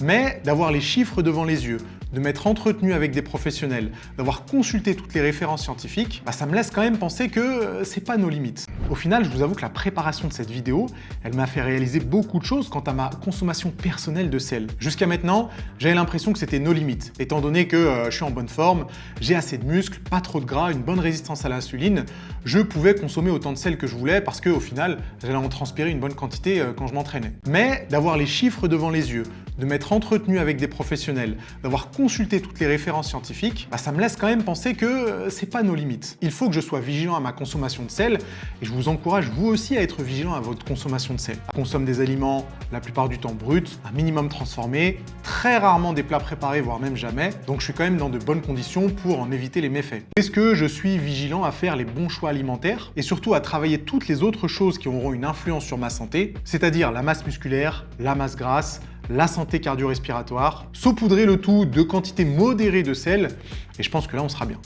Mais d'avoir les chiffres devant les yeux, de m'être entretenu avec des professionnels, d'avoir consulté toutes les références scientifiques, ça me laisse quand même penser que c'est pas nos limites. Au final, je vous avoue que la préparation de cette vidéo, elle m'a fait réaliser beaucoup de choses quant à ma consommation personnelle de sel. Jusqu'à maintenant, j'avais l'impression que c'était nos limites, étant donné que je suis en bonne forme, j'ai assez de muscles, pas trop de gras, une bonne résistance à l'insuline, je pouvais consommer autant de sel que je voulais parce qu'au final, j'allais en transpirer une bonne quantité quand je m'entraînais. Mais d'avoir les chiffres devant les yeux, de m'être entretenu avec des professionnels, d'avoir consulté toutes les références scientifiques, ça me laisse quand même penser que c'est pas nos limites. Il faut que je sois vigilant à ma consommation de sel et je vous encourage vous aussi à être vigilant à votre consommation de sel. On consomme des aliments la plupart du temps bruts, un minimum transformés, très rarement des plats préparés, voire même jamais, donc je suis quand même dans de bonnes conditions pour en éviter les méfaits. Est-ce que je suis vigilant à faire les bons choix alimentaires et surtout à travailler toutes les autres choses qui auront une influence sur ma santé, c'est-à-dire la masse musculaire, la masse grasse, la santé cardio-respiratoire, saupoudrer le tout de quantités modérées de sel, et je pense que là on sera bien.